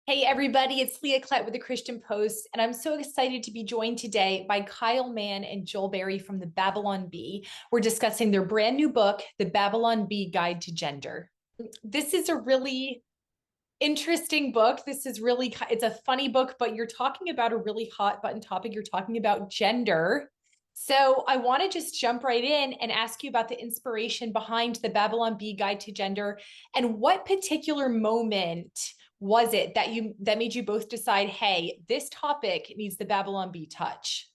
Hey everybody, it's Leah Klett with the Christian Post, and I'm so excited to be joined today by Kyle Mann and Joel Berry from the Babylon Bee. We're discussing their brand new book, The Babylon Bee Guide to Gender. This is a really interesting book. It's a funny book, but you're talking about a really hot button topic. You're talking about gender. So I want to just jump right in and ask you about the inspiration behind the Babylon Bee Guide to Gender, and what particular moment was it that made you both decide, hey, this topic needs the Babylon Bee touch?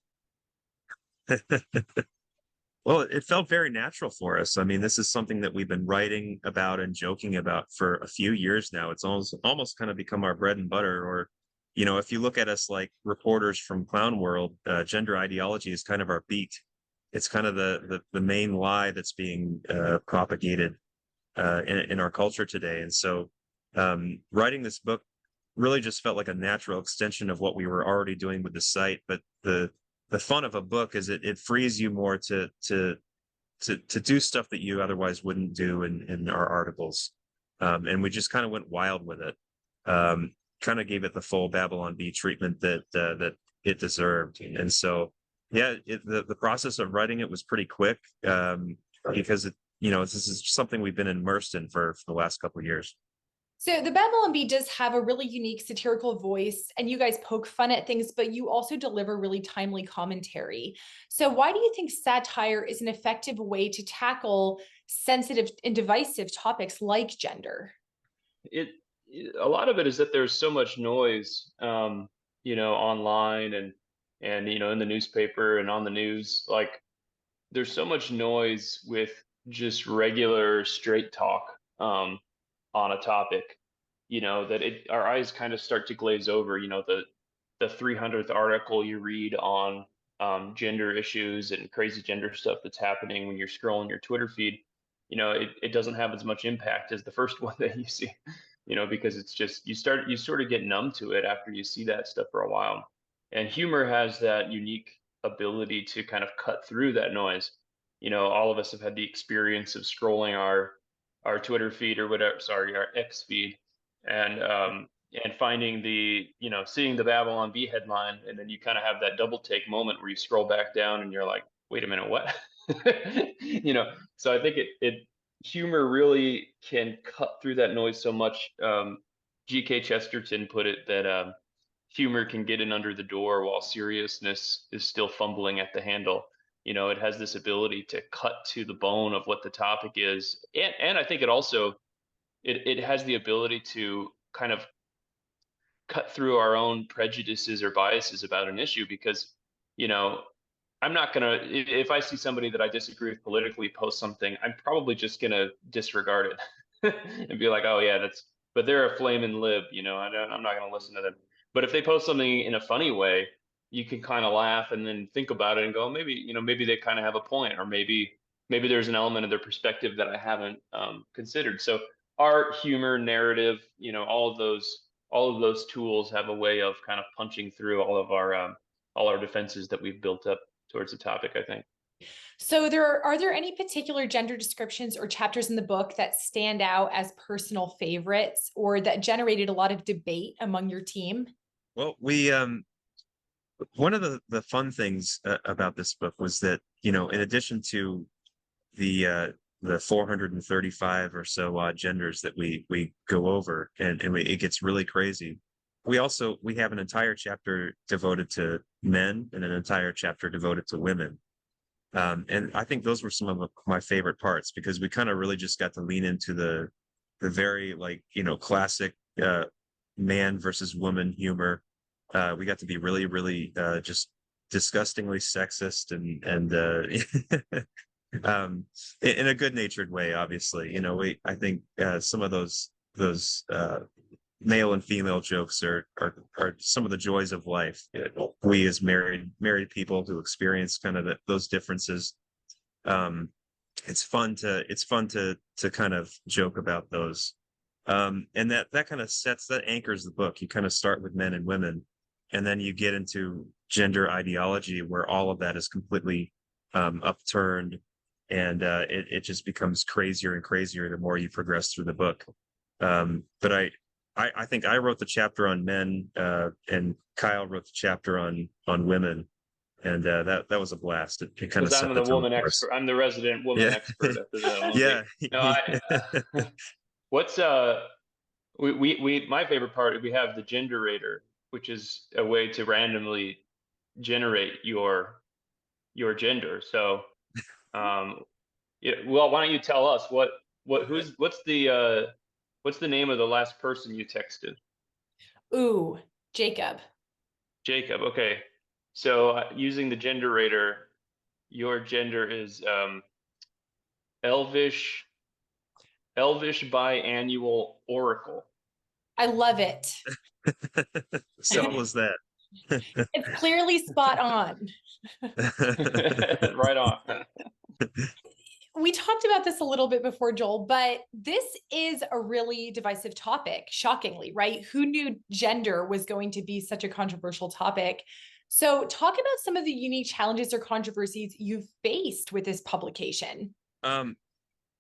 Well, it felt very natural for us. I mean, this is something that we've been writing about and joking about for a few years now. It's almost kind of become our bread and butter. Or, if you look at us like reporters from Clown World, gender ideology is kind of our beat. It's kind of the main lie that's being propagated in our culture today. And so, writing this book really just felt like a natural extension of what we were already doing with the site. But the fun of a book is it frees you more to do stuff that you otherwise wouldn't do in our articles. And we just kind of went wild with it. Kind of gave it the full Babylon Bee treatment that it deserved. And so, yeah, the process of writing it was pretty quick, because this is something we've been immersed in for the last couple of years. So the Babylon Bee does have a really unique satirical voice, and you guys poke fun at things, but you also deliver really timely commentary. So why do you think satire is an effective way to tackle sensitive and divisive topics like gender? it a lot of it is that there's so much noise, online and in the newspaper and on the news. Like there's so much noise with just regular straight talk on a topic, that our eyes kind of start to glaze over. The 300th article you read on gender issues and crazy gender stuff that's happening when you're scrolling your Twitter feed. It doesn't have as much impact as the first one that you see, because it's just you sort of get numb to it after you see that stuff for a while. And humor has that unique ability to kind of cut through that noise. All of us have had the experience of scrolling our Twitter feed or whatever, sorry, our X feed, and finding seeing the Babylon Bee headline, and then you kind of have that double take moment where you scroll back down and you're like, wait a minute, what? So I think it humor really can cut through that noise so much. G.K. Chesterton put it that humor can get in under the door while seriousness is still fumbling at the handle. It has this ability to cut to the bone of what the topic is, and I think it has the ability to kind of cut through our own prejudices or biases about an issue. Because you know I'm not gonna, if I see somebody that I disagree with politically post something, I'm probably just gonna disregard it and be like, oh yeah, but they're a flame and live, I'm not gonna listen to them. But if they post something in a funny way, you can kind of laugh and then think about it and go, maybe they kind of have a point, or maybe there's an element of their perspective that I haven't considered. So art, humor, narrative, all of those tools have a way of kind of punching through all our defenses that we've built up towards the topic, I think. So are there any particular gender descriptions or chapters in the book that stand out as personal favorites or that generated a lot of debate among your team? Well, we one of the fun things about this book was that, in addition to the 435 or so odd genders that we go over, and it gets really crazy. We have an entire chapter devoted to men and an entire chapter devoted to women. And I think those were some of my favorite parts, because we kind of really just got to lean into the very, like, classic man versus woman humor. We got to be really, really just disgustingly sexist and in a good natured way. Obviously, I think some of those male and female jokes are some of the joys of life. We as married people who experience kind of those differences. Um, it's fun to kind of joke about those. And that kind of that anchors the book. You kind of start with men and women, and then you get into gender ideology, where all of that is completely upturned, and it just becomes crazier and crazier the more you progress through the book. But I think I wrote the chapter on men, and Kyle wrote the chapter on women, and that was a blast. It kind of Because I'm set the the tone woman for us. expert. I'm the resident woman Yeah, expert after that one. yeah, No, what's we my favorite part, we have the genderator, which is a way to randomly generate your gender. So, um, yeah, well, why don't you tell us what's the name of the last person you texted? Ooh, Jacob. Jacob. Okay. So, using the genderator, your gender is Elvish biannual oracle. I love it. simple as that. It's clearly spot on. Right on. We talked about this a little bit before, Joel, but this is a really divisive topic, shockingly, right? Who knew gender was going to be such a controversial topic? So, talk about some of the unique challenges or controversies you've faced with this publication. Um,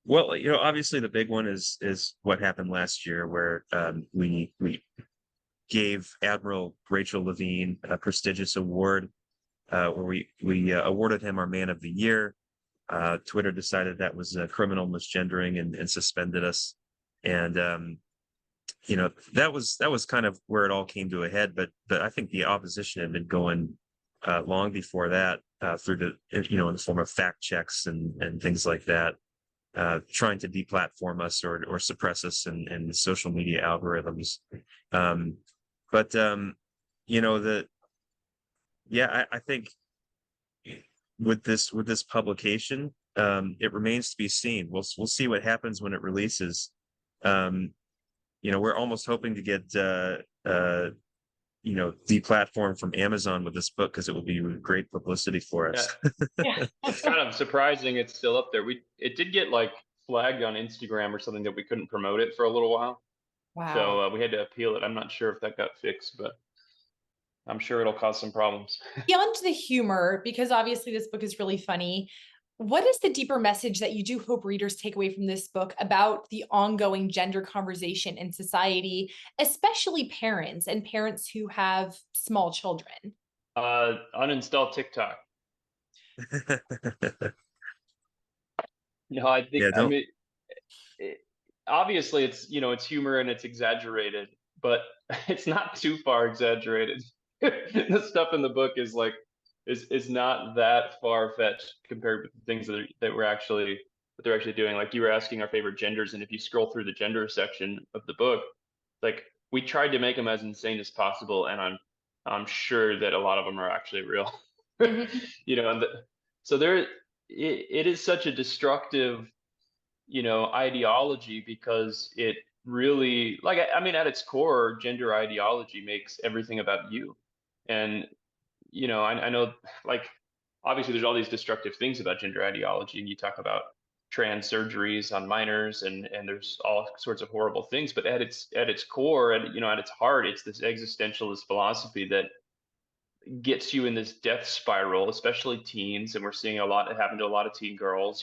well, obviously the big one is what happened last year, where we gave Admiral Rachel Levine a prestigious award, where we awarded him our Man of the Year. Twitter decided that was criminal misgendering and suspended us. And that was kind of where it all came to a head. But I think the opposition had been going long before that, through in the form of fact checks and things like that, trying to deplatform us or suppress us in social media algorithms. Um, but I think with this publication, it remains to be seen. We'll see what happens when it releases. We're almost hoping to get deplatformed from Amazon with this book, because it will be great publicity for us. Yeah. It's kind of surprising it's still up there. It did get like flagged on Instagram or something that we couldn't promote it for a little while. Wow. So we had to appeal it. I'm not sure if that got fixed, but I'm sure it'll cause some problems. Beyond the humor, because obviously this book is really funny, what is the deeper message that you do hope readers take away from this book about the ongoing gender conversation in society, especially parents and parents who have small children? Uninstall TikTok. No, I think, Yeah, I mean, obviously it's humor and it's exaggerated, but it's not too far exaggerated. The stuff in the book is like is not that far fetched compared with the things that they're actually doing. Like, you were asking our favorite genders, and if you scroll through the gender section of the book, like, we tried to make them as insane as possible, and I'm sure that a lot of them are actually real. Mhm. And so it is such a destructive ideology, because it really, like, I mean, at its core, gender ideology makes everything about you. And I know, like, obviously there's all these destructive things about gender ideology, and you talk about trans surgeries on minors, and there's all sorts of horrible things, but at its core, at its heart, it's this existentialist philosophy that gets you in this death spiral, especially teens. And we're seeing a lot happen to a lot of teen girls,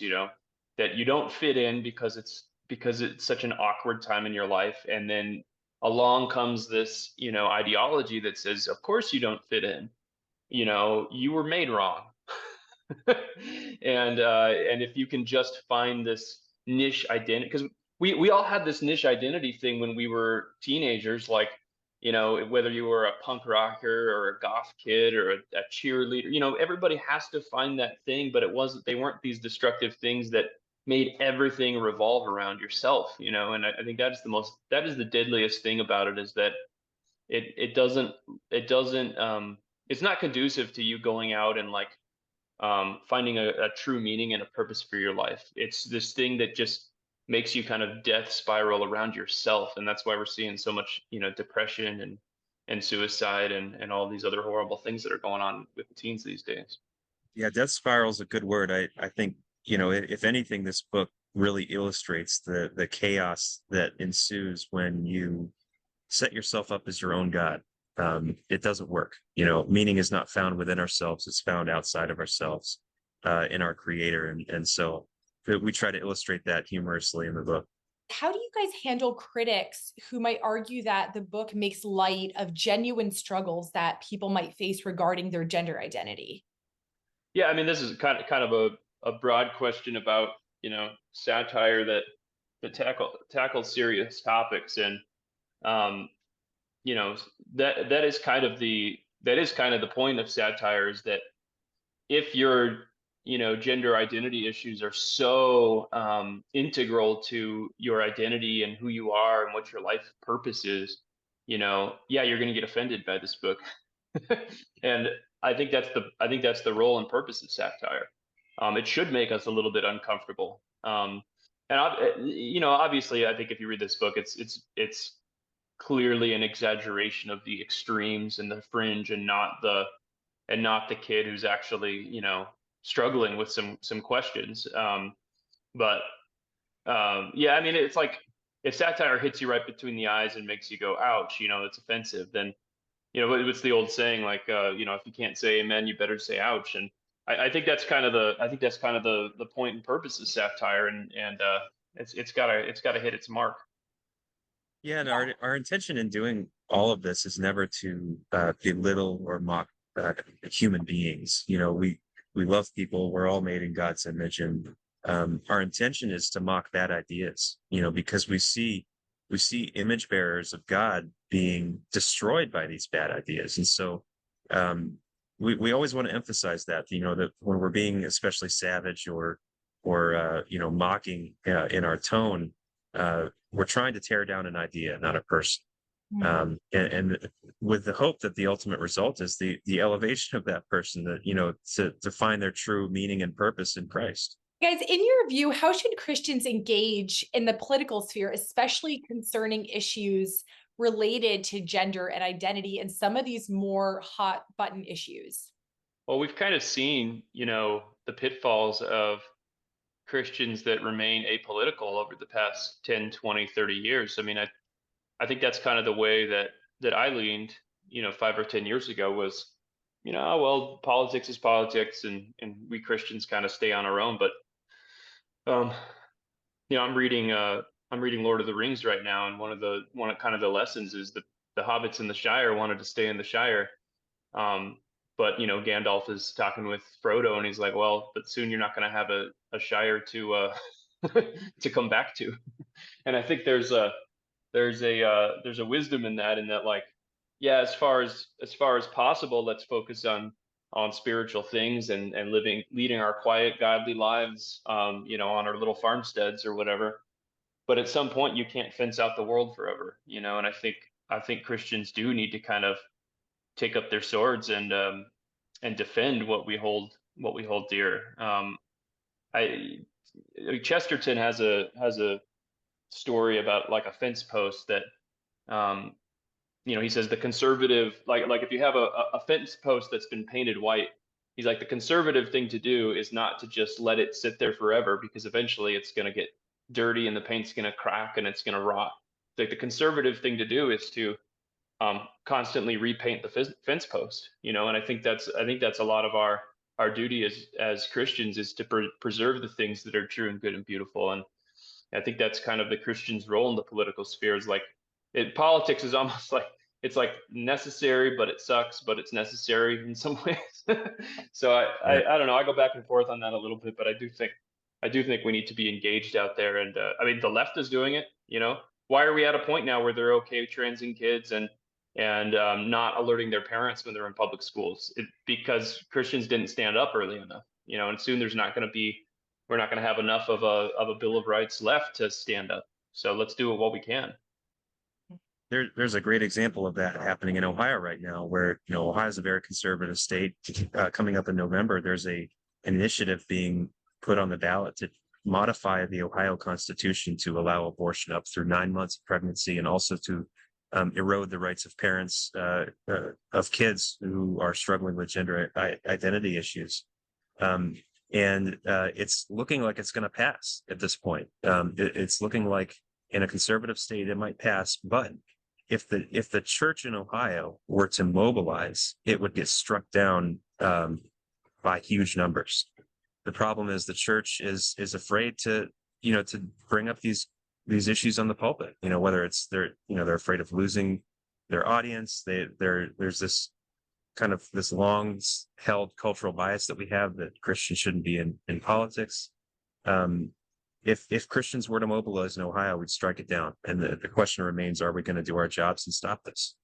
that you don't fit in because it's such an awkward time in your life. And then along comes this, ideology that says, of course you don't fit in, you were made wrong. And if you can just find this niche identity, because we all had this niche identity thing when we were teenagers, like, whether you were a punk rocker or a goth kid or a cheerleader, everybody has to find that thing, but they weren't these destructive things that made everything revolve around yourself, and I think that is the deadliest thing about it, is that it doesn't it's not conducive to you going out and, like, finding a true meaning and a purpose for your life. It's this thing that just makes you kind of death spiral around yourself, and that's why we're seeing so much, depression and suicide and all these other horrible things that are going on with the teens these days. Yeah, death spiral is a good word. I think, if anything, this book really illustrates the chaos that ensues when you set yourself up as your own God. It doesn't work. Meaning is not found within ourselves; it's found outside of ourselves, in our Creator, and so we try to illustrate that humorously in the book. How do you guys handle critics who might argue that the book makes light of genuine struggles that people might face regarding their gender identity? Yeah, I mean, this is kind of a broad question about, satire that tackles serious topics. And um, you know, that is kind of the point of satire, is that if your, gender identity issues are so integral to your identity and who you are and what your life purpose is, yeah, you're going to get offended by this book. And I think that's the role and purpose of satire. It should make us a little bit uncomfortable. Obviously, I think if you read this book, it's clearly an exaggeration of the extremes and the fringe, and not the kid who's actually, struggling with some questions. But Yeah, I mean, it's like, if satire hits you right between the eyes and makes you go, "Ouch," it's offensive. Then, what's the old saying, like, if you can't say amen, you better say ouch. And I think that's kind of the point and purpose of satire. And it's gotta hit its mark. Yeah, and our intention in doing all of this is never to belittle or mock uh, human beings. We love people. We're all made in God's image, and our intention is to mock bad ideas. Because we see image bearers of God being destroyed by these bad ideas, and so um, we always want to emphasize that. That when we're being especially savage or mocking in our tone, we're trying to tear down an idea, not a person. And with the hope that the ultimate result is the elevation of that person, that to find their true meaning and purpose in Christ. Guys, in your view, how should Christians engage in the political sphere, especially concerning issues related to gender and identity and some of these more hot button issues? Well, we've kind of seen, the pitfalls of Christians that remain apolitical over the past 10, 20, 30 years. I mean, I think that's kind of the way that I leaned, 5 or 10 years ago, was, "Oh, well, politics is politics, and we Christians kind of stay on our own." But um, I'm reading Lord of the Rings right now, and one of kind of the lessons is that the hobbits in the Shire wanted to stay in the Shire. Um, but Gandalf is talking with Frodo, and he's like, "Well, but soon you're not going to have a Shire to to come back to." And I think there's a wisdom in that, like, yeah, as far as possible, let's focus on spiritual things, and leading our quiet, godly lives, on our little farmsteads or whatever. But at some point, you can't fence out the world forever, And I think Christians do need to kind of take up their swords and defend what we hold dear. I Chesterton has a story about, like, a fence post that, um, he says the conservative, like if you have a fence post that's been painted white, he's like, the conservative thing to do is not to just let it sit there forever, because eventually it's going to get dirty and the paint's going to crack and it's going to rot. Like, the conservative thing to do is to constantly repaint the fence post, and I think that's a lot of our duty as Christians, is to preserve the things that are true and good and beautiful. And I think that's kind of the Christian's role in the political sphere. Is like, politics is almost like, it's like necessary, but it sucks, but it's necessary in some ways. So Yeah. I don't know. I go back and forth on that a little bit, but I do think we need to be engaged out there. And I mean, the left is doing it. Why are we at a point now where they're okay transing kids and not alerting their parents when they're in public schools? Because Christians didn't stand up early enough. And soon we're not going to have enough of a Bill of Rights left to stand up. So let's do it while we can. There's a great example of that happening in Ohio right now, where Ohio is a very conservative state. Coming up in November, there's an initiative being put on the ballot to modify the Ohio Constitution to allow abortion up through 9 months of pregnancy, and also to erode the rights of parents of kids who are struggling with gender identity issues. And it's looking like it's going to pass at this point. It's looking like in a conservative state it might pass, but if the church in Ohio were to mobilize, it would get struck down by huge numbers. The problem is the church is afraid to bring up these these issues on the pulpit, whether it's they're afraid of losing their audience. There's this kind of this long held cultural bias that we have that Christians shouldn't be in politics. Um, if Christians were to mobilize in Ohio, we'd strike it down. And the question remains, are we going to do our jobs and stop this?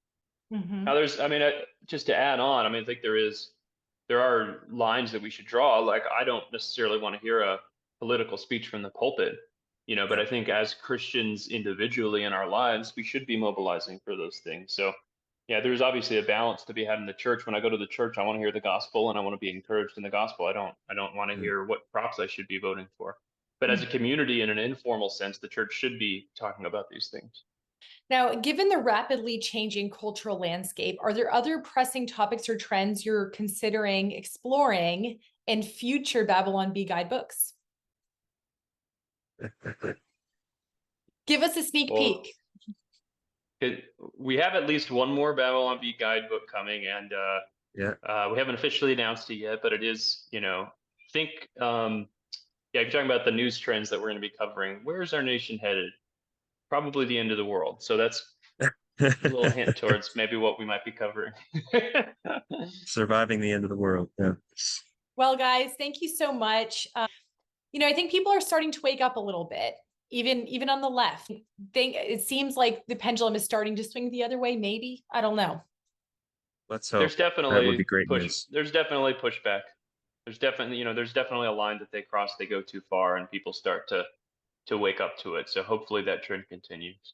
Mhm. Now I mean, just to add on, I mean, I think there are lines that we should draw. Like, I don't necessarily want to hear a political speech from the pulpit, but Yeah. I think as Christians individually in our lives, we should be mobilizing for those things. So, yeah, there's obviously a balance to be had in the church. When I go to the church, I want to hear the gospel and I want to be encouraged in the gospel. I don't want to Mm. hear what props I should be voting for. But as a community, in an informal sense, the church should be talking about these things. Now, given the rapidly changing cultural landscape, are there other pressing topics or trends you're considering exploring in future Babylon Bee guidebooks? Give us a sneak Well, peek. we have at least one more Babylon Bee guidebook coming, and Yeah. we haven't officially announced it yet, but it is, think, yeah, if you're talking about the news trends that we're going to be covering, where's our nation headed? Probably the end of the world. So that's a little hint towards maybe what we might be covering. Surviving the end of the world. Yeah. Well, guys, thank you so much. I think people are starting to wake up a little bit, even on the left. It seems like the pendulum is starting to swing the other way, maybe. I don't know. Let's There's hope. That would be definitely great news. there's definitely pushback. There's definitely a line that they cross, they go too far, and people start to wake up to it. So hopefully that trend continues.